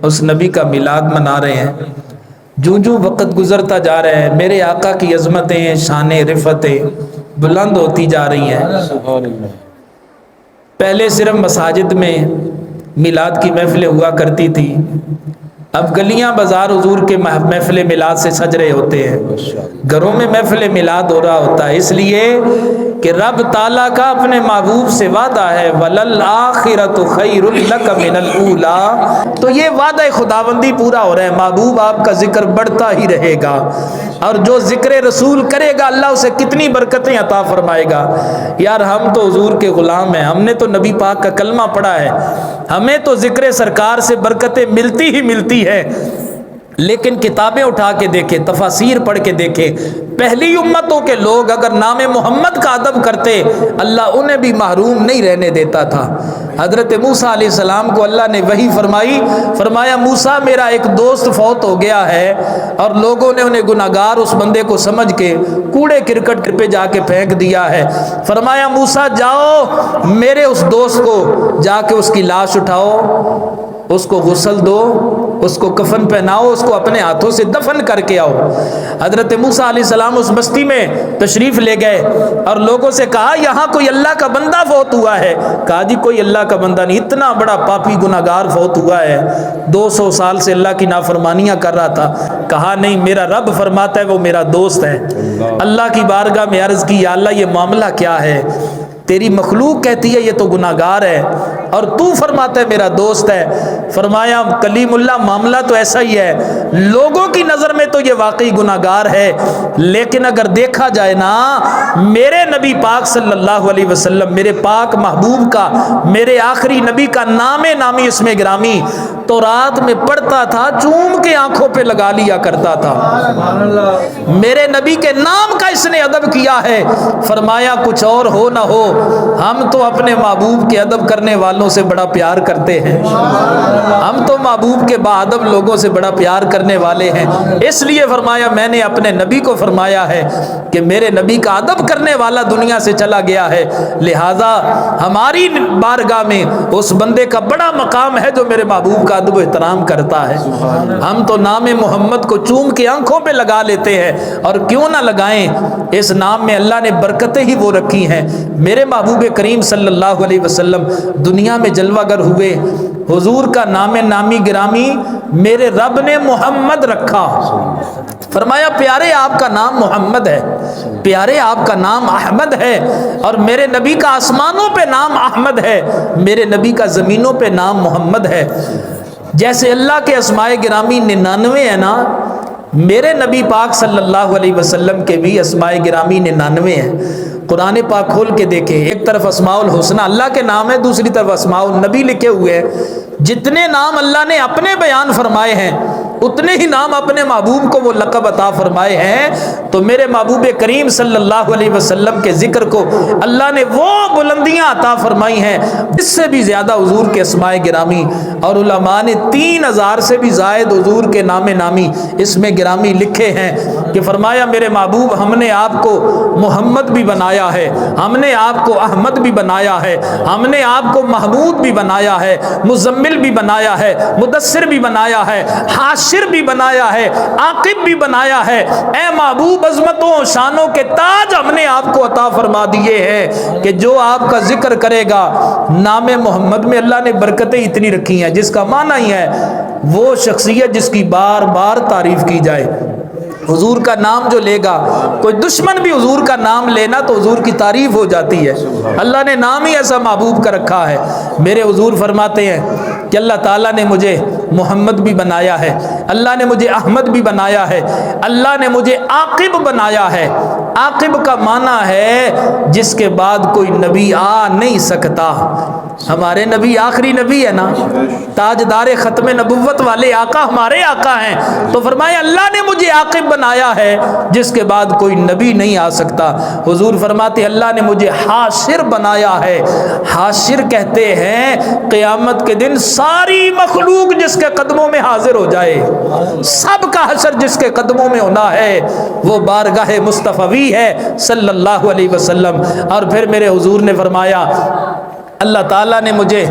اس نبی کا میلاد منا رہے ہیں۔ جو جو وقت گزرتا جا رہا ہے میرے آقا کی عظمتیں، شانیں، رفتیں بلند ہوتی جا رہی ہیں۔ پہلے صرف مساجد میں میلاد کی محفلیں ہوا کرتی تھی، اب گلیاں بازار حضور کے محفل میلاد سے سج رہے ہوتے ہیں، گھروں میں محفل میلاد ہو رہا ہوتا ہے، اس لیے کہ رب تعالیٰ کا اپنے محبوب سے وعدہ ہے وَلَلْآخِرَةُ خَيْرٌ لَكَ مِنَ الْأُولَىٰ۔ تو یہ وعدہ خداوندی پورا ہو رہا ہے، محبوب آپ کا ذکر بڑھتا ہی رہے گا، اور جو ذکر رسول کرے گا اللہ اسے کتنی برکتیں عطا فرمائے گا۔ یار ہم تو حضور کے غلام ہیں، ہم نے تو نبی پاک کا کلمہ پڑھا ہے، ہمیں تو ذکر سرکار سے برکتیں ملتی ہی ملتی ہے، لیکن کتابیں اٹھا کے دیکھیں، تفاسیر پڑھ کے دیکھیں، پہلی امتوں کے لوگ اگر نام محمد کا ادب کرتے اللہ انہیں بھی محروم نہیں رہنے دیتا تھا۔ حضرت موسیٰ علیہ السلام کو اللہ نے وحی فرمائی، فرمایا موسیٰ میرا ایک دوست فوت ہو گیا ہے، اور لوگوں نے انہیں گناہگار اس بندے کو سمجھ کے کوڑے کرکٹ پہ جا کے پھینک دیا ہے۔ فرمایا موسیٰ جاؤ میرے اس دوست کو جا کے اس کی لاش اٹھاؤ، اس کو غسل دو، اس کو کفن پہناؤ، اس کو اپنے ہاتھوں سے دفن کر کے آؤ۔ حضرت موسیٰ علیہ السلام اس بستی میں تشریف لے گئے اور لوگوں سے کہا یہاں کوئی اللہ کا بندہ فوت ہوا ہے۔ کہا جی کوئی اللہ کا بندہ نہیں، اتنا بڑا پاپی گناہگار فوت ہوا ہے، 200 سال سے اللہ کی نافرمانیاں کر رہا تھا۔ کہا نہیں میرا رب فرماتا ہے وہ میرا دوست ہے۔ اللہ کی بارگاہ میں عرض کی یا اللہ یہ معاملہ کیا ہے؟ تیری مخلوق کہتی ہے یہ تو گناہگار ہے اور تو فرماتا ہے میرا دوست ہے۔ فرمایا کلیم اللہ معاملہ تو ایسا ہی ہے، لوگوں کی نظر میں تو یہ واقعی گناہگار ہے، لیکن اگر دیکھا جائے نا میرے نبی پاک صلی اللہ علیہ وسلم، میرے پاک محبوب کا، میرے آخری نبی کا نام نامی اس میں گرامی تو رات میں پڑھتا تھا، چوم کے آنکھوں پہ لگا لیا کرتا تھا۔ میرے نبی کے نام کا اس نے ادب کیا ہے۔ فرمایا کچھ اور ہو نہ ہو ہم تو اپنے محبوب کے ادب کرنے والوں سے بڑا پیار کرتے ہیں، ہم تو محبوب کے باادب لوگوں سے بڑا پیار کرنے والے ہیں، اس لیے فرمایا میں نے اپنے نبی کو فرمایا ہے کہ میرے نبی کا ادب کرنے والا دنیا سے چلا گیا ہے، لہذا ہماری بارگاہ میں اس بندے کا بڑا مقام ہے جو میرے محبوب کا ادب و احترام کرتا ہے۔ ہم تو نام محمد کو چوم کے آنکھوں پہ لگا لیتے ہیں، اور کیوں نہ لگائیں، اس نام میں اللہ نے برکتیں ہی وہ رکھی ہیں۔ میرے محبوب کریم صلی اللہ علیہ وسلم دنیا میں جلوہ گر ہوئے، حضور کا نام نامی گرامی میرے رب نے محمد رکھا۔ فرمایا پیارے آپ کا نام محمد ہے، پیارے آپ کا نام احمد ہے، اور میرے نبی کا آسمانوں پہ نام احمد ہے، میرے نبی کا زمینوں پہ نام محمد ہے۔ جیسے اللہ کے اسماء گرامی 99 ہے نا، میرے نبی پاک صلی اللہ علیہ وسلم کے بھی اسماء گرامی 99 ہیں۔ قرآن پاک کھول کے دیکھیں، ایک طرف اسماء الحسنہ اللہ کے نام ہے، دوسری طرف اسماء النبی لکھے ہوئے ہیں۔ جتنے نام اللہ نے اپنے بیان فرمائے ہیں اتنے ہی نام اپنے محبوب کو وہ لقب عطا فرمائے ہیں۔ تو میرے محبوب کریم صلی اللہ علیہ وسلم کے ذکر کو اللہ نے وہ بلندیاں عطا فرمائی ہیں اس سے بھی زیادہ حضور کے اسماء گرامی، اور علماء نے 3000 سے بھی زائد حضور کے نام نامی اس میں گرامی لکھے ہیں کہ فرمایا میرے محبوب ہم نے آپ کو محمد بھی بنایا ہے، ہم نے آپ کو احمد بھی بنایا ہے، ہم نے آپ کو محمود بھی بنایا ہے، مزمل بھی بنایا ہے، مدثر بھی بنایا ہے، حاشر بھی بنایا ہے، عاقب بھی بنایا ہے۔ اے محبوب عظمتوں شانوں کے تاج ہم نے آپ کو عطا فرما دیے ہیں کہ جو آپ کا ذکر کرے گا نام محمد میں اللہ نے برکتیں اتنی رکھی ہیں، جس کا معنی ہی ہے وہ شخصیت جس کی بار بار تعریف کی جائے۔ حضور کا نام جو لے گا، کوئی دشمن بھی حضور کا نام لینا تو حضور کی تعریف ہو جاتی ہے۔ اللہ نے نام ہی ایسا محبوب کا رکھا ہے۔ میرے حضور فرماتے ہیں کہ اللہ تعالیٰ نے مجھے محمد بھی بنایا ہے، اللہ نے مجھے احمد بھی بنایا ہے، اللہ نے مجھے عاقب بنایا ہے۔ عاقب کا معنی ہے جس کے بعد کوئی نبی آ نہیں سکتا۔ ہمارے نبی آخری نبی ہے نا، تاجدار ختم نبوت والے آقا ہمارے آقا ہیں، تو فرمایا اللہ نے مجھے عاقب بنایا ہے جس کے بعد کوئی نبی نہیں آ سکتا۔ حضور فرماتے اللہ نے مجھے حاشر بنایا ہے۔ حاشر کہتے ہیں قیامت کے دن ساری مخلوق جس کے قدموں میں حاضر ہو جائے، سب کا حشر جس کے قدموں میں ہونا ہے وہ بارگاہ مصطفی ہے صلی اللہ علیہ وسلم۔ اور پھر میرے حضور نے فرمایا اللہ تعالیٰ نے مجھے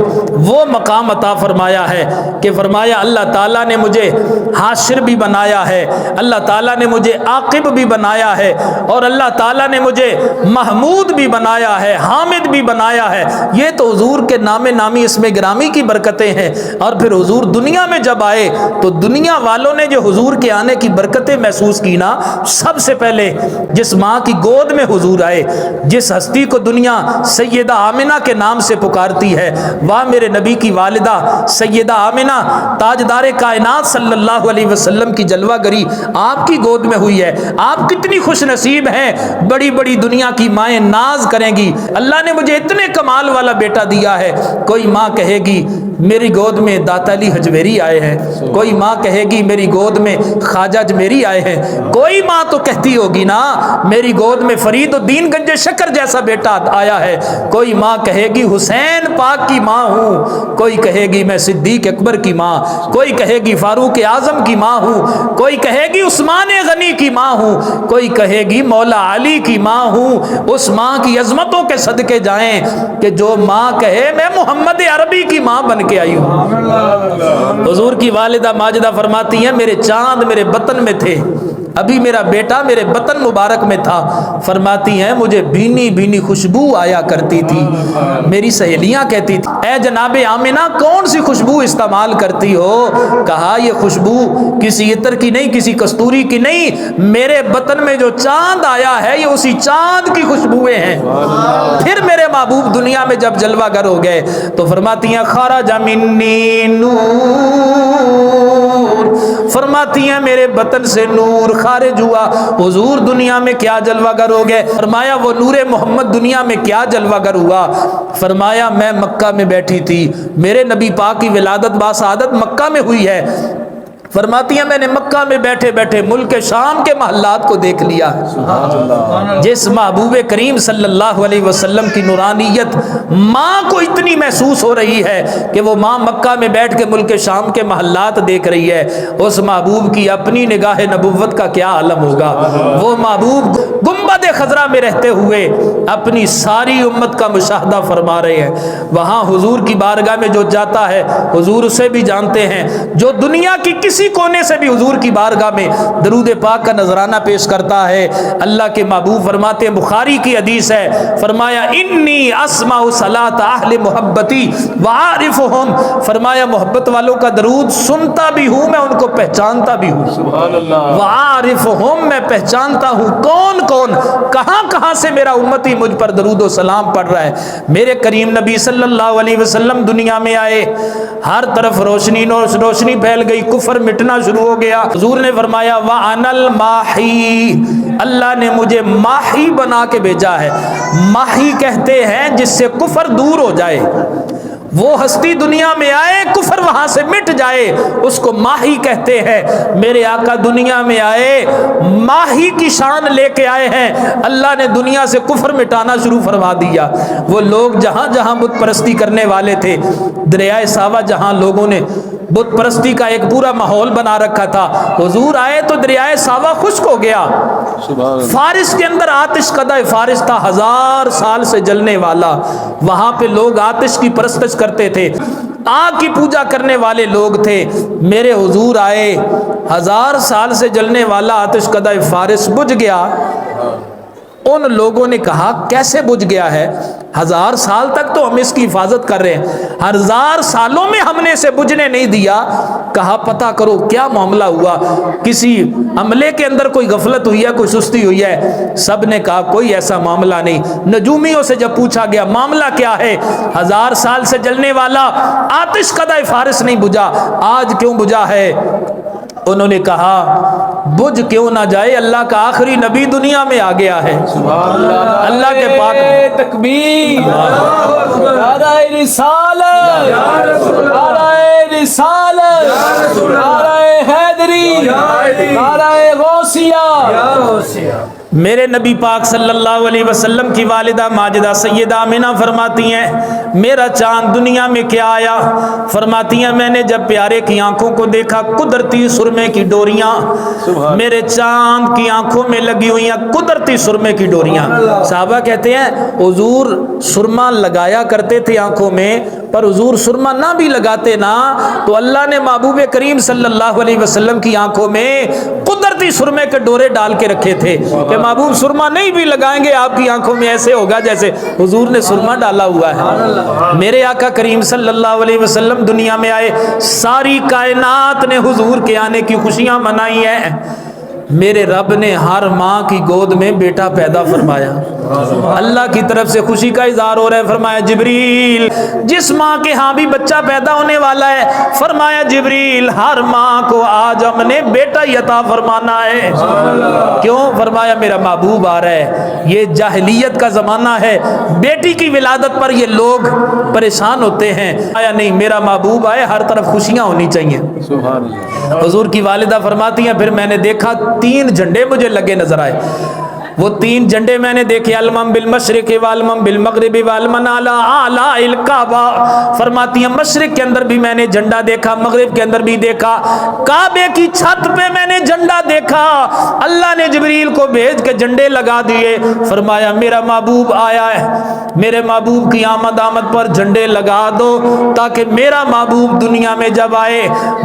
وہ مقام عطا فرمایا ہے کہ فرمایا اللہ تعالیٰ نے مجھے حاشر بھی بنایا ہے، اللہ تعالیٰ نے مجھے عاقب بھی بنایا ہے، اور اللہ تعالیٰ نے مجھے محمود بھی بنایا ہے، حامد بھی بنایا ہے۔ یہ تو حضور کے نام نامی اسم گرامی کی برکتیں ہیں۔ اور پھر حضور دنیا میں جب آئے تو دنیا والوں نے جو حضور کے آنے کی برکتیں محسوس کی نا، سب سے پہلے جس ماں کی گود میں حضور آئے، جس ہستی کو دنیا سیدہ آمنہ کے نام سے پکارتی ہے، واہ میرے نبی کی والدہ سیدہ آمنہ تاجدار کائنات صلی اللہ علیہ وسلم کی جلوہ گری آپ کی گود میں ہوئی ہے۔ آپ کتنی خوش نصیب ہیں، بڑی بڑی دنیا کی مائیں ناز کریں گی اللہ نے مجھے اتنے کمال والا بیٹا دیا ہے۔ کوئی ماں کہے گی میری گود میں داتا علی حجویری آئے ہیں، کوئی ماں کہے گی میری گود میں خواجہ اجمیری آئے ہیں، کوئی ماں تو کہتی ہوگی نا میری گود میں فرید الدین گنج شکر جیسا بیٹا آیا ہے، کوئی ماں کہے گی حسین پاک کی ماں ہوں، کوئی کہے گی میں صدیق اکبر کی ماں، کوئی کہے گی فاروق اعظم کی ماں ہوں، کوئی کہے گی عثمان غنی کی ماں ہوں، کوئی کہے گی مولا علی کی ماں ہوں۔ اس ماں کی عظمتوں کے صدقے جائیں کہ جو ماں کہے میں محمد عربی کی ماں بن کے آئی ہوں۔ حضور کی والدہ ماجدہ فرماتی ہیں میرے چاند میرے بطن میں تھے، ابھی میرا بیٹا میرے بطن مبارک میں تھا، فرماتی ہیں مجھے بھینی بھینی خوشبو آیا کرتی تھی، میری سہیلیاں کہتی تھی اے جناب آمنہ کون سی خوشبو استعمال کرتی ہو؟ کہا یہ خوشبو کسی عطر کی نہیں، کسی کستوری کی نہیں، میرے بطن میں جو چاند آیا ہے یہ اسی چاند کی خوشبوئیں ہیں۔ پھر میرے محبوب دنیا میں جب جلوہ گر ہو گئے تو فرماتی ہیں خرج منی نور، فرماتی ہیں میرے بطن سے نور خارج ہوا۔ حضور دنیا میں کیا جلوہ گر ہو گئے؟ فرمایا وہ نور محمد دنیا میں کیا جلوہ گر ہوا؟ فرمایا میں مکہ میں بیٹھی تھی، میرے نبی پاک کی ولادت باسعادت مکہ میں ہوئی ہے، فرماتی ہیں میں نے مکہ میں بیٹھے بیٹھے ملک شام کے محلات کو دیکھ لیا۔ جس محبوب کریم صلی اللہ علیہ وسلم کی نورانیت ماں کو اتنی محسوس ہو رہی ہے کہ وہ ماں مکہ میں بیٹھ کے ملک شام کے محلات دیکھ رہی ہے، اس محبوب کی اپنی نگاہ نبوت کا کیا عالم ہوگا؟ وہ محبوب گنبد خضرا میں رہتے ہوئے اپنی ساری امت کا مشاہدہ فرما رہے ہیں۔ وہاں حضور کی بارگاہ میں جو جاتا ہے حضور اسے بھی جانتے ہیں، جو دنیا کی کسی کونے سے بھی حضور کی بارگاہ میں درود پاک کا نذرانہ پیش کرتا ہے، اللہ کے محبوب فرماتے ہیں بخاری کی حدیث ہے، فرمایا انی اسمع صلاۃ اہل محبتی وعارفہم، فرمایا محبت والوں کا درود سنتا بھی ہوں میں ان کو پہچانتا بھی ہوں، سبحان اللہ، وعارفہم میں پہچانتا ہوں کون کون کہاں کہاں سے میرا امتی مجھ پر درود و سلام پڑھ رہا ہے۔ میرے کریم نبی صلی اللہ علیہ وسلم دنیا میں آئے، ہر طرف روشنی روشنی پھیل گئی، کفر مٹنا شروع ہو گیا۔ حضور نے فرمایا وَأَنَا الْمَاحِي، اللہ نے مجھے ماحی بنا کے بھیجا ہے۔ ماحی کہتے ہیں جس سے کفر دور ہو جائے، وہ ہستی دنیا میں آئے کفر وہاں سے مٹ جائے، اس کو ماحی کہتے ہیں۔ میرے آقا دنیا میں آئے ماحی کی شان لے کے آئے ہیں، اللہ نے دنیا سے کفر مٹانا شروع فرما دیا۔ وہ لوگ جہاں جہاں بت پرستی کرنے والے تھے، دریائے ساوا جہاں لوگوں نے بت پرستی کا ایک پورا ماحول بنا رکھا تھا، حضور آئے تو دریائے ساوا خشک ہو گیا۔ فارس کے اندر آتش قدہ فارس تھا، 1000 سال سے جلنے والا، وہاں پہ لوگ آتش کی پرستش کرتے تھے، آگ کی پوجا کرنے والے لوگ تھے۔ میرے حضور آئے، 1000 سال سے جلنے والا آتش قدہ فارس بجھ گیا۔ ان لوگوں نے کہا کیسے بجھ گیا ہے؟ 1000 سال تک تو ہم اس کی حفاظت کر رہے ہیں، 1000 سالوں میں ہم نے اسے بجھنے نہیں دیا۔ کہا پتہ کرو کیا معاملہ ہوا، کسی عملے کے اندر کوئی غفلت ہوئی ہے، کوئی سستی ہوئی ہے؟ سب نے کہا کوئی ایسا معاملہ نہیں۔ نجومیوں سے جب پوچھا گیا معاملہ کیا ہے، 1000 سال سے جلنے والا آتش قدہ فارس نہیں بجھا، آج کیوں بجھا ہے؟ انہوں نے کہا بجھ کیوں نہ جائے، اللہ کا آخری نبی دنیا میں آ گیا ہے، اللہ کے پاک تکبیر، نعرہ رسالت، نعرہ رسالت، نعرہ حیدری، نعرہ غوثیہ۔ میرے نبی پاک صلی اللہ علیہ وسلم کی والدہ ماجدہ سیدہ آمنہ فرماتی ہیں میرا چاند دنیا میں کیا آیا؟ فرماتی ہیں میں نے جب پیارے کی آنکھوں کو دیکھا قدرتی سرمے کی ڈوریاں میرے چاند کی آنکھوں میں لگی ہوئی ہیں، قدرتی سرمے کی ڈوریاں۔ صحابہ کہتے ہیں حضور سرما لگایا کرتے تھے آنکھوں میں، پر حضور سرما نہ بھی لگاتے نا تو اللہ نے محبوب کریم صلی اللہ علیہ وسلم کی آنکھوں میں قدرتی سرمے کے ڈورے ڈال کے رکھے تھے کہ محبوب سرما نہیں بھی لگائیں گے آپ کی آنکھوں میں ایسے ہوگا جیسے حضور نے سرما ڈالا ہوا ہے۔ میرے آقا کریم صلی اللہ علیہ وسلم دنیا میں آئے، ساری کائنات نے حضور کے آنے کی خوشیاں منائی ہیں۔ میرے رب نے ہر ماں کی گود میں بیٹا پیدا فرمایا، اللہ کی طرف سے خوشی کا اظہار ہو رہا ہے۔ فرمایا جبریل جس ماں کے ہاں بھی بچہ پیدا ہونے والا ہے، فرمایا جبریل ہر ماں کو آج ہم نے بیٹا عطا فرمانا ہے۔ کیوں؟ فرمایا میرا محبوب آ رہا ہے۔ یہ جاہلیت کا زمانہ ہے، بیٹی کی ولادت پر یہ لوگ پریشان ہوتے ہیں، آیا نہیں میرا محبوب آئے، ہر طرف خوشیاں ہونی چاہیے۔ حضور کی والدہ فرماتی ہیں پھر میں نے دیکھا 3 جھنڈے مجھے لگے نظر آئے۔ وہ 3 جھنڈے میں نے دیکھے، علمم بالمشرق والمم بالمغرب والمن علی اعلی الکعبہ۔ فرماتی ہیں مشرق کے اندر بھی میں نے جھنڈا دیکھا، مغرب کے اندر بھی دیکھا، کعبے کی چھت پہ میں نے جھنڈا دیکھا۔ اللہ نے جبریل کو بھیج کے جھنڈے لگا دیے۔ فرمایا میرا محبوب آیا ہے، میرے محبوب کی آمد پر جھنڈے لگا دو تاکہ میرا محبوب دنیا میں جب آئے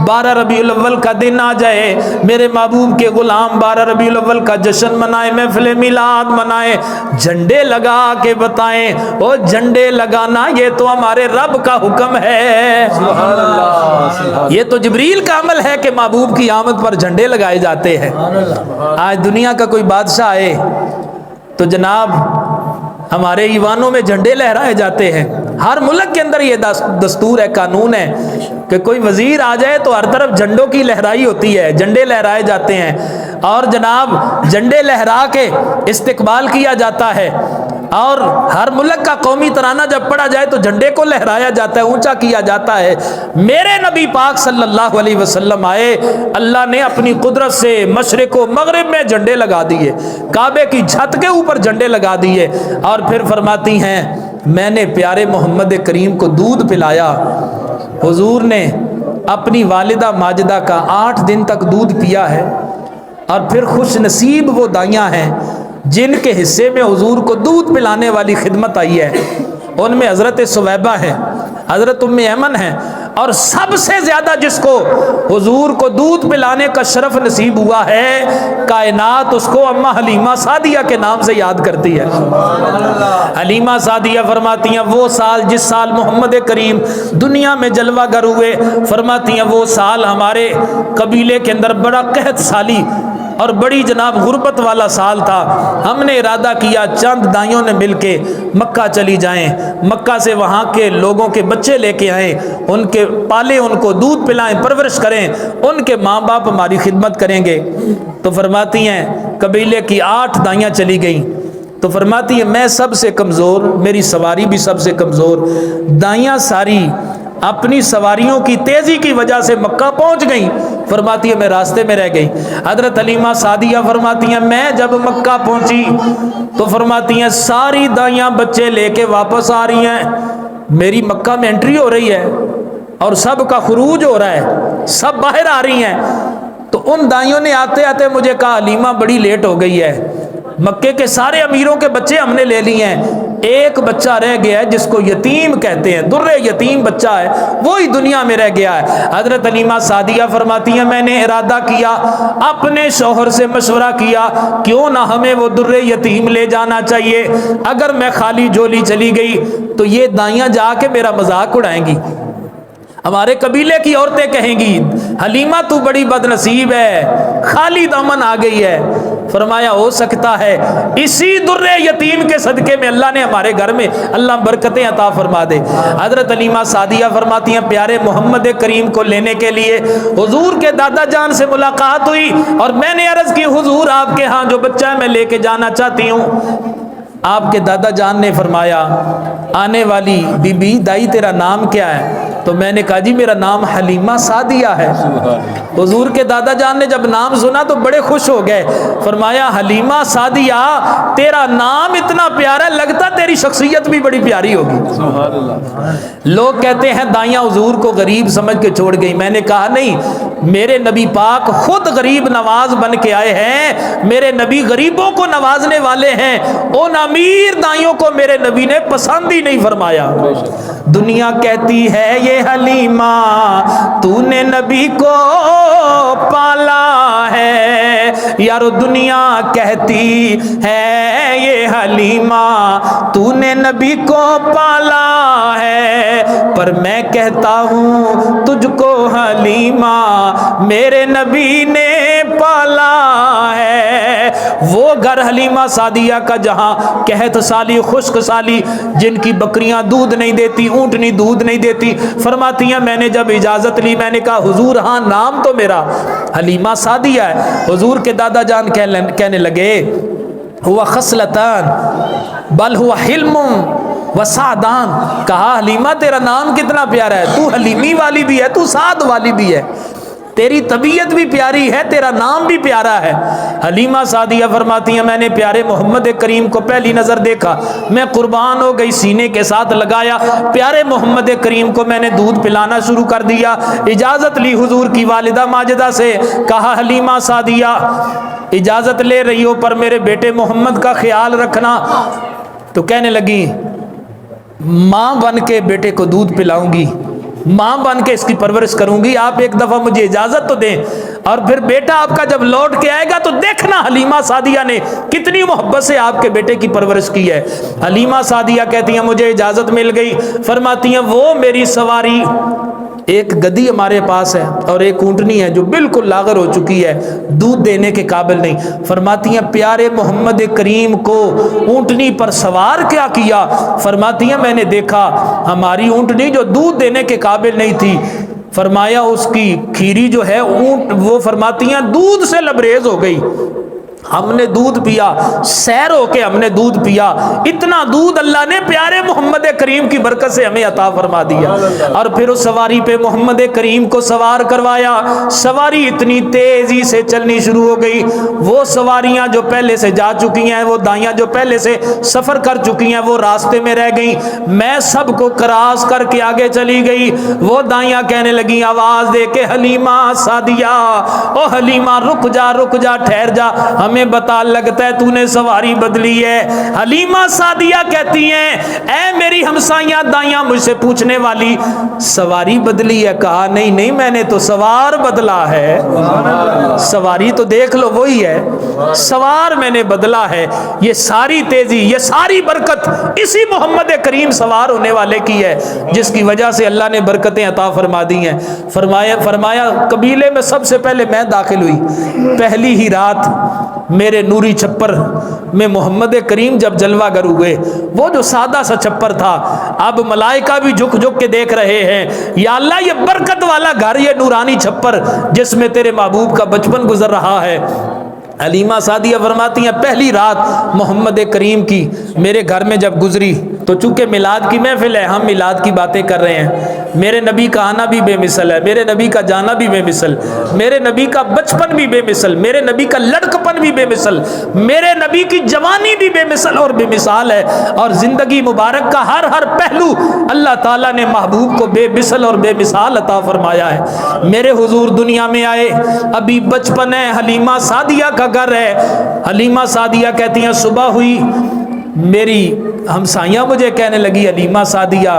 12 ربیع الاول کا دن آ جائے، میرے محبوب کے غلام 12 ربیع الاول کا جشن منائے، محفل میلاد منائے، جھنڈے لگا کے بتائیں وہ جھنڈے لگانا یہ تو ہمارے رب کا حکم ہے۔ سبحان اللہ، یہ تو جبریل کا عمل ہے کہ محبوب کی آمد پر جھنڈے لگائے جاتے ہیں۔ آج دنیا کا کوئی بادشاہ آئے تو جناب ہمارے ایوانوں میں جھنڈے لہرائے جاتے ہیں۔ ہر ملک کے اندر یہ دستور ہے، قانون ہے کہ کوئی وزیر آ جائے تو ہر طرف جھنڈوں کی لہرائی ہوتی ہے، جھنڈے لہرائے جاتے ہیں، اور جناب جھنڈے لہرا کے استقبال کیا جاتا ہے۔ اور ہر ملک کا قومی ترانہ جب پڑھا جائے تو جھنڈے کو لہرایا جاتا ہے، اونچا کیا جاتا ہے۔ میرے نبی پاک صلی اللہ علیہ وسلم آئے، اللہ نے اپنی قدرت سے مشرق و مغرب میں جھنڈے لگا دیے، کعبے کی چھت کے اوپر جھنڈے لگا دیے، اور پھر فرماتی ہیں میں نے پیارے محمد کریم کو دودھ پلایا۔ حضور نے اپنی والدہ ماجدہ کا 8 دن تک دودھ پیا ہے، اور پھر خوش نصیب وہ دائیاں ہیں جن کے حصے میں حضور کو دودھ پلانے والی خدمت آئی ہے۔ ان میں حضرت سویبہ ہے، حضرت ام ایمن ہے، اور سب سے زیادہ جس کو حضور کو دودھ پلانے کا شرف نصیب ہوا ہے، کائنات اس کو اماں حلیمہ سعدیہ کے نام سے یاد کرتی ہے۔ حلیمہ سعدیہ فرماتی ہیں وہ سال جس سال محمد کریم دنیا میں جلوہ گر ہوئے، فرماتی ہیں وہ سال ہمارے قبیلے کے اندر بڑا قحط سالی اور بڑی جناب غربت والا سال تھا۔ ہم نے ارادہ کیا چند دائیوں نے مل کے مکہ چلی جائیں، مکہ سے وہاں کے لوگوں کے بچے لے کے آئیں، ان کے پالیں، ان کو دودھ پلائیں، پرورش کریں، ان کے ماں باپ ہماری خدمت کریں گے۔ تو فرماتی ہیں قبیلے کی 8 دائیاں چلی گئیں، تو فرماتی ہیں میں سب سے کمزور، میری سواری بھی سب سے کمزور، دائیاں ساری اپنی سواریوں کی تیزی کی وجہ سے مکہ پہنچ گئیں۔ فرماتی ہے میں راستے میں رہ گئی۔ حضرت حلیمہ سعدیہ فرماتی ہیں میں جب مکہ پہنچی تو فرماتی ہیں ساری دائیاں بچے لے کے واپس آ رہی ہیں، میری مکہ میں انٹری ہو رہی ہے اور سب کا خروج ہو رہا ہے، سب باہر آ رہی ہیں۔ تو ان دائیوں نے آتے آتے مجھے کہا حلیمہ بڑی لیٹ ہو گئی ہے، مکے کے سارے امیروں کے بچے ہم نے لے لیے ہیں، ایک بچہ رہ گیا ہے جس کو یتیم کہتے ہیں، در یتیم بچہ ہے، وہی دنیا میں رہ گیا ہے۔ حضرت حلیمہ سعدیہ فرماتی ہیں میں نے ارادہ کیا، اپنے شوہر سے مشورہ کیا، کیوں نہ ہمیں وہ در یتیم لے جانا چاہیے، اگر میں خالی جھولی چلی گئی تو یہ دائیاں جا کے میرا مذاق اڑائیں گی، ہمارے قبیلے کی عورتیں کہیں گی حلیمہ تو بڑی بد نصیب ہے، خالی دامن آ گئی ہے۔ فرمایا ہو سکتا ہے اسی در یتیم کے صدقے میں اللہ نے ہمارے گھر میں اللہ برکتیں عطا فرما دے۔ حضرت حلیمہ سعدیہ فرماتی ہیں پیارے محمد کریم کو لینے کے لیے حضور کے دادا جان سے ملاقات ہوئی، اور میں نے عرض کی حضور آپ کے ہاں جو بچہ ہے میں لے کے جانا چاہتی ہوں۔ آپ کے دادا جان نے فرمایا آنے والی بی بی دائی تیرا نام کیا ہے؟ تو میں نے کہا جی میرا نام حلیمہ سعدیہ ہے۔ حضور کے دادا جان نے جب نام سنا تو بڑے خوش ہو گئے، فرمایا حلیمہ سعدیہ تیرا نام اتنا پیارا لگتا تیری شخصیت بھی بڑی پیاری ہوگی۔ لوگ کہتے ہیں دائیاں حضور کو غریب سمجھ کے چھوڑ گئی، میں نے کہا نہیں، میرے نبی پاک خود غریب نواز بن کے آئے ہیں، میرے نبی غریبوں کو نوازنے والے ہیں، ان امیر دائیوں کو میرے نبی نے پسند ہی نہیں فرمایا۔ دنیا کہتی ہے یہ حلیمہ تو نے نبی کو پالا ہے، یارو دنیا کہتی ہے یہ حلیمہ تو نے نبی کو پالا ہے، پر میں کہتا ہوں تجھ کو حلیمہ میرے نبی نے پالا ہے۔ وہ گھر حلیمہ سعدیہ کا جہاں قحط سالی، خشک سالی، جن کی بکریاں دودھ نہیں دیتی، اونٹنی دودھ نہیں دیتی، فرماتی ہیں میں نے جب اجازت لی میں نے کہا حضور ہاں نام تو میرا حلیمہ سعدیہ ہے۔ حضور کے دادا جان کہنے لگے ہوا خصلتان بل ہوا حلم و سعدان، کہا حلیمہ تیرا نام کتنا پیارا ہے، تو حلیمی والی بھی ہے، تو سعد والی بھی ہے، تیری طبیعت بھی پیاری ہے، تیرا نام بھی پیارا ہے۔ حلیمہ سعدیہ فرماتی ہیں میں نے پیارے محمد کریم کو پہلی نظر دیکھا، میں قربان ہو گئی، سینے کے ساتھ لگایا، پیارے محمد کریم کو میں نے دودھ پلانا شروع کر دیا۔ اجازت لی حضور کی والدہ ماجدہ سے، کہا حلیمہ سعدیہ اجازت لے رہی ہو پر میرے بیٹے محمد کا خیال رکھنا، تو کہنے لگی ماں بن کے بیٹے کو دودھ پلاؤں گی، ماں بن کے اس کی پرورش کروں گی، آپ ایک دفعہ مجھے اجازت تو دیں، اور پھر بیٹا آپ کا جب لوٹ کے آئے گا تو دیکھنا حلیمہ سعدیہ نے کتنی محبت سے آپ کے بیٹے کی پرورش کی ہے۔ حلیمہ سعدیہ کہتی ہیں مجھے اجازت مل گئی، فرماتی ہیں وہ میری سواری، ایک گدی ہمارے پاس ہے اور ایک اونٹنی ہے جو بالکل لاغر ہو چکی ہے، دودھ دینے کے قابل نہیں، فرماتی ہیں پیارے محمد کریم کو اونٹنی پر سوار کیا کیا، فرماتی ہیں میں نے دیکھا ہماری اونٹنی جو دودھ دینے کے قابل نہیں تھی، فرمایا اس کی کھیری جو ہے اونٹ، وہ فرماتی ہیں دودھ سے لبریز ہو گئی، ہم نے دودھ پیا، سیر ہو کے ہم نے دودھ پیا، اتنا دودھ اللہ نے پیارے محمد کریم کی برکت سے ہمیں عطا فرما دیا۔ اور پھر اس سواری پہ محمد کریم کو سوار کروایا، سواری اتنی تیزی سے چلنی شروع ہو گئی، وہ سواریاں جو پہلے سے جا چکی ہیں، وہ دائیاں جو پہلے سے سفر کر چکی ہیں وہ راستے میں رہ گئیں، میں سب کو کراس کر کے آگے چلی گئی، وہ دائیاں کہنے لگی آواز دے کے حلیمہ سعدیہ، او حلیمہ رک جا ٹھہر جا، ہمیں بتا لگتا ہے تو نے سواری بدلی ہے۔ حلیمہ سعدیہ کہتی ہیں اے میری ہمسائیاں دائیاں مجھ سے پوچھنے والی سواری بدلی ہے، کہا نہیں میں نے تو سوار بدلا ہے، سواری تو دیکھ لو وہی ہے، سوار میں نے بدلا ہے، یہ ساری تیزی یہ ساری برکت اسی محمد کریم سوار ہونے والے کی ہے جس کی وجہ سے اللہ نے برکتیں عطا فرما دی ہیں۔ فرمایا قبیلے میں سب سے پہلے میں داخل ہوئی، پہلی ہی رات میرے نوری چھپر میں محمد کریم جب جلوہ گر ہوئے، وہ جو سادہ سا چھپر تھا اب ملائکہ بھی جھک کے دیکھ رہے ہیں، یا اللہ یہ برکت والا گھر، یہ نورانی چھپر جس میں تیرے محبوب کا بچپن گزر رہا ہے۔ حلیمہ سعدیہ فرماتی ہیں پہلی رات محمد کریم کی میرے گھر میں جب گزری تو چونکہ میلاد کی محفل ہے، ہم میلاد کی باتیں کر رہے ہیں، میرے نبی کا آنا بھی بے مثل ہے، میرے نبی کا جانا بھی بے مثل، میرے نبی کا بچپن بھی بے مثل، میرے نبی کا لڑکپن بھی بے مثل، میرے نبی کی جوانی بھی بے مثل اور بے مثال ہے، اور زندگی مبارک کا ہر پہلو اللہ تعالیٰ نے محبوب کو بے مثل اور بے مثال عطا فرمایا ہے۔ میرے حضور دنیا میں آئے، ابھی بچپن ہے، حلیمہ سعدیہ کا گھر ہے، حلیمہ سعدیہ کہتی ہیں صبح ہوئی، میری ہمسائیاں مجھے کہنے لگی حلیمہ سعدیہ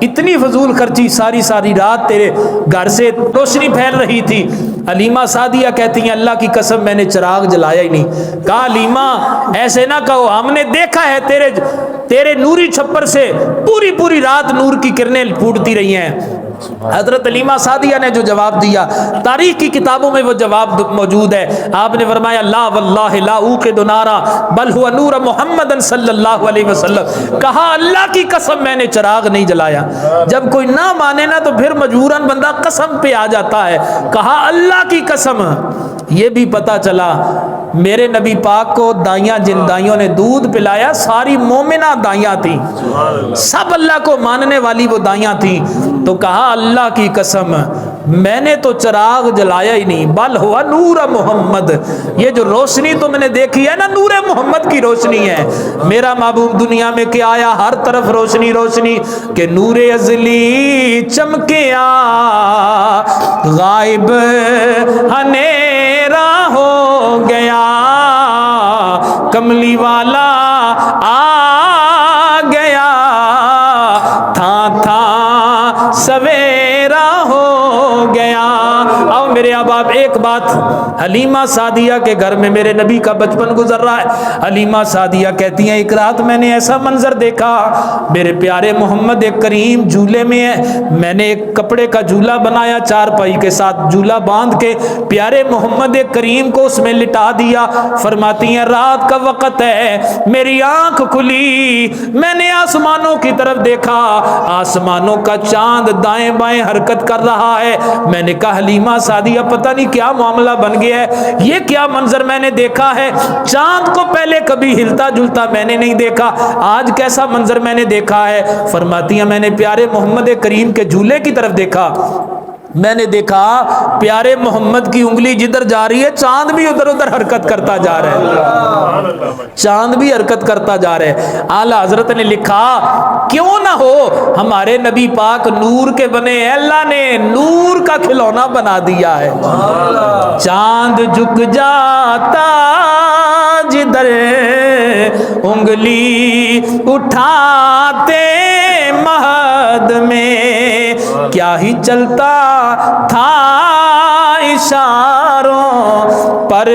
اتنی فضول خرچی، ساری رات تیرے گھر سے روشنی پھیل رہی تھی۔ حلیمہ سعدیہ کہتی ہیں اللہ کی قسم میں نے چراغ جلایا ہی نہیں۔ کہا حلیمہ ایسے نہ کہو، ہم نے دیکھا ہے تیرے نوری چھپر سے پوری رات نور کی کرنیں پھوٹتی رہی ہیں۔ حضرت حلیمہ سعدیہ نے جو جواب دیا تاریخ کی کتابوں میں وہ جواب موجود ہے، آپ نے فرمایا لا واللہ لا اوقد نارا بل هو نور محمد صلی اللہ علیہ وسلم، کہا اللہ کی قسم میں نے چراغ نہیں جلایا۔ جب کوئی نہ مانے نا تو پھر مجبوراً بندہ قسم پہ آ جاتا ہے، کہا اللہ کی قسم۔ یہ بھی پتا چلا میرے نبی پاک کو دائیاں جن دائیوں نے دودھ پلایا ساری مومنہ دائیاں تھیں، سب اللہ کو ماننے والی وہ دائیاں تھیں۔ تو کہا اللہ کی قسم میں نے تو چراغ جلایا ہی نہیں، بل ہوا نور محمد، یہ جو روشنی تم نے دیکھی ہے نا نور محمد کی روشنی ہے۔ میرا محبوب دنیا میں کیا آیا، ہر طرف روشنی روشنی، کہ نور ازلی چمکیا غائب اندھیرا ہو گیا، کملی والا آ گیا، تھا سویرا ہو گیا۔ آؤ میرے احباب ایک بات، حلیمہ سعدیہ کے گھر میں میرے نبی کا بچپن گزر رہا ہے۔ حلیمہ سعدیہ کہتی ہیں ایک رات میں نے ایسا منظر دیکھا، میرے پیارے محمد کریم جھولے میں ہے، میں نے ایک کپڑے کا جھولا بنایا چارپائی کے ساتھ، جھولا باندھ کے پیارے محمد کریم کو اس میں لٹا دیا۔ فرماتی ہیں رات کا وقت ہے، میری آنکھ کھلی، میں نے آسمانوں کی طرف دیکھا، آسمانوں کا چاند دائیں بائیں حرکت کر رہا ہے۔ میں نے کہا حلیمہ سعدیہ پتہ نہیں کیا معاملہ بن گیا ہے، یہ کیا منظر میں نے دیکھا ہے، چاند کو پہلے کبھی ہلتا جلتا میں نے نہیں دیکھا، آج کیسا منظر میں نے دیکھا ہے۔ فرماتی ہیں میں نے پیارے محمد کریم کے جھولے کی طرف دیکھا، میں نے دیکھا پیارے محمد کی انگلی جدھر جا رہی ہے چاند بھی ادھر ادھر حرکت کرتا جا رہا ہے، چاند بھی حرکت کرتا جا رہا ہے۔ اعلیٰ حضرت نے لکھا کیوں نہ ہو ہمارے نبی پاک نور کے بنے، اللہ نے نور کا کھلونا بنا دیا ہے۔ چاند جھک جاتا جدھر انگلی اٹھاتے مہد میں، کیا ہی چلتا تھا اشاروں پر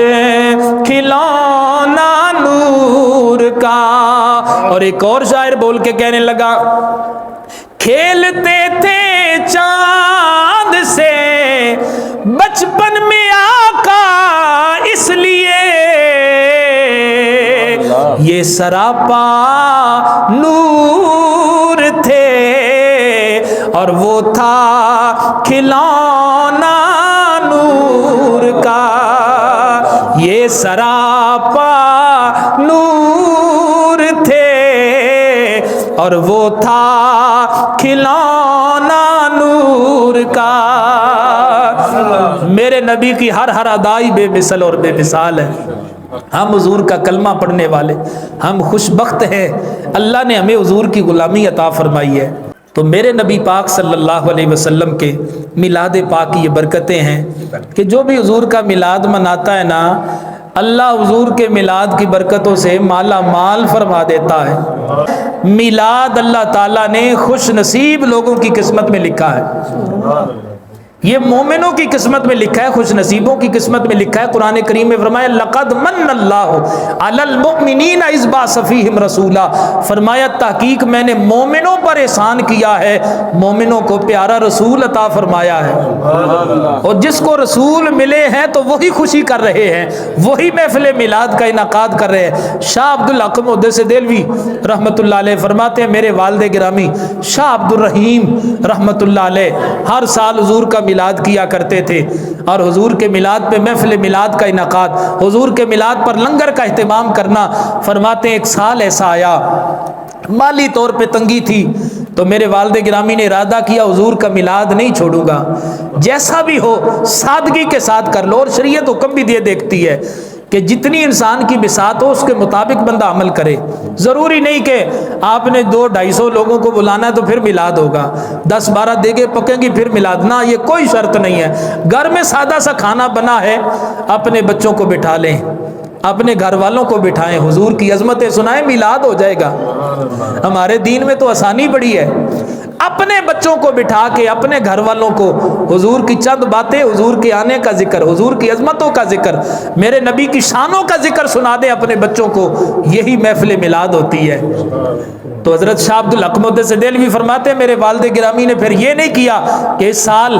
کھلونا نور کا۔ اور ایک اور شاعر بول کے کہنے لگا کھیلتے تھے چاند سے بچپن میں آقا اس لیے یہ سراپا نور تھے، اور وہ تھا کھلونا نور کا، یہ سراپا نور تھے اور وہ تھا کھلونا نور کا۔ میرے نبی کی ہر ادائی بے مثل اور بے مثال ہے۔ ہم حضور کا کلمہ پڑھنے والے ہم خوش بخت ہیں، اللہ نے ہمیں حضور کی غلامی عطا فرمائی ہے۔ تو میرے نبی پاک صلی اللہ علیہ وسلم کے میلاد پاک کی یہ برکتیں ہیں کہ جو بھی حضور کا میلاد مناتا ہے نا، اللہ حضور کے میلاد کی برکتوں سے مالا مال فرما دیتا ہے۔ میلاد اللہ تعالیٰ نے خوش نصیب لوگوں کی قسمت میں لکھا ہے، یہ مومنوں کی قسمت میں لکھا ہے، خوش نصیبوں کی قسمت میں لکھا ہے۔ قرآن کریم میں فرمایا لقد من اللہ علی المؤمنین اذ بعث فیہم رسولا، فرمایا تحقیق میں نے مومنوں پر احسان کیا ہے، مومنوں کو پیارا رسول عطا فرمایا ہے، اور جس کو رسول ملے ہیں تو وہی خوشی کر رہے ہیں، وہی محفل میلاد کا انعقاد کر رہے ہیں۔ شاہ عبد الحق محدث دہلوی رحمۃ اللہ علیہ فرماتے ہیں میرے والد گرامی شاہ عبد الرحیم رحمۃ اللہ علیہ ہر سال حضور کا میلاد کیا کرتے تھے، اور حضور کے میلاد پہ محفل میلاد کا انعقاد، حضور کے میلاد پر لنگر کا اہتمام کرنا۔ فرماتے ہیں ایک سال ایسا آیا مالی طور پہ تنگی تھی، تو میرے والد گرامی نے ارادہ کیا حضور کا میلاد نہیں چھوڑوں گا، جیسا بھی ہو سادگی کے ساتھ کر لو، اور شریعت حکم بھی دے دیکھتی ہے کہ جتنی انسان کی بساط ہو اس کے مطابق بندہ عمل کرے، ضروری نہیں کہ آپ نے 200-250 لوگوں کو بلانا ہے تو پھر میلاد ہوگا، 10-12 دیگیں پکیں گی پھر میلاد، نہ یہ کوئی شرط نہیں ہے۔ گھر میں سادہ سا کھانا بنا ہے، اپنے بچوں کو بٹھا لیں، اپنے گھر والوں کو بٹھائیں، حضور کی عظمتیں سنائیں، میلاد ہو جائے گا۔ ہمارے دین میں تو آسانی بڑی ہے، اپنے بچوں کو بٹھا کے اپنے گھر والوں کو حضور کی چند باتیں، حضور کے آنے کا ذکر، حضور کی عظمتوں کا ذکر، میرے نبی کی شانوں کا ذکر سنا دیں اپنے بچوں کو، یہی محفل میلاد ہوتی ہے۔ تو حضرت شاہ عبد الحق محدث دہلوی فرماتے ہیں میرے والد گرامی نے پھر یہ نہیں کیا کہ اس سال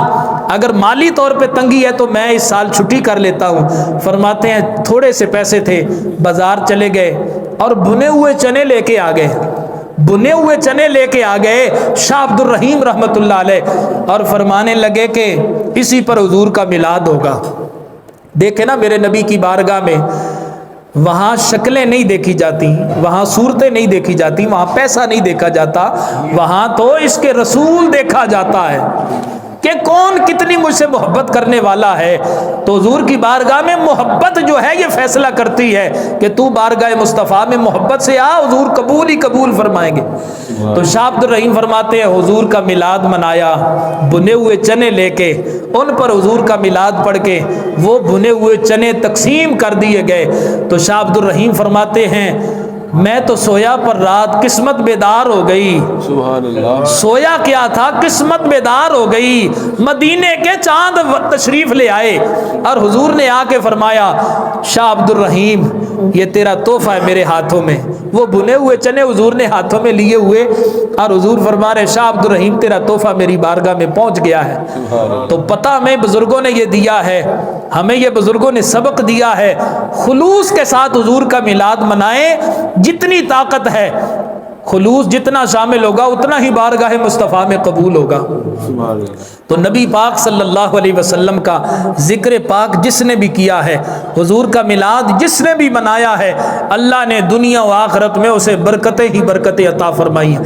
اگر مالی طور پہ تنگی ہے تو میں اس سال چھٹی کر لیتا ہوں۔ فرماتے ہیں تھوڑے سے پیسے تھے، بازار چلے گئے اور بھنے ہوئے چنے لے کے آ گئے، بنے ہوئے چنے لے کے آ گئے شاہ عبد الرحیم رحمت اللہ علیہ، اور فرمانے لگے کہ اسی پر حضور کا میلاد ہوگا۔ دیکھیں نا میرے نبی کی بارگاہ میں وہاں شکلیں نہیں دیکھی جاتی، وہاں صورتیں نہیں دیکھی جاتی، وہاں پیسہ نہیں دیکھا جاتا، وہاں تو اس کے رسول دیکھا جاتا ہے کہ کون کتنی مجھ سے محبت کرنے والا ہے۔ تو حضور کی بارگاہ میں محبت جو ہے یہ فیصلہ کرتی ہے کہ تو بارگاہ مصطفیٰ میں محبت سے آ، حضور قبول ہی قبول فرمائیں گے۔ تو شاہ عبد الرحیم فرماتے ہیں حضور کا میلاد منایا، بنے ہوئے چنے لے کے ان پر حضور کا میلاد پڑھ کے وہ بنے ہوئے چنے تقسیم کر دیے گئے۔ تو شاہ عبد الرحیم فرماتے ہیں میں تو سویا پر رات قسمت بیدار ہو گئی۔ سبحان اللہ۔ سویا کیا تھا، قسمت بیدار ہو گئی، مدینے کے چاند تشریف لے آئے اور حضور نے آ کے فرمایا شاہ عبد الرحیم یہ تیرا تحفہ ہے میرے ہاتھوں میں۔ وہ بنے ہوئے چنے حضور نے ہاتھوں میں لیے ہوئے اور حضور فرما رہے شاہ عبد الرحیم تیرا تحفہ میری بارگاہ میں پہنچ گیا ہے۔ تو پتہ ہمیں بزرگوں نے یہ دیا ہے، ہمیں یہ بزرگوں نے سبق دیا ہے، خلوص کے ساتھ حضور کا میلاد منائیں، جتنی طاقت ہے خلوص جتنا شامل ہوگا اتنا ہی بارگاہ مصطفیٰ میں قبول ہوگا۔ تو نبی پاک صلی اللہ علیہ وسلم کا ذکر پاک جس نے بھی کیا ہے، حضور کا میلاد جس نے بھی منایا ہے، اللہ نے دنیا و آخرت میں اسے برکتیں ہی برکتیں عطا فرمائی ہیں۔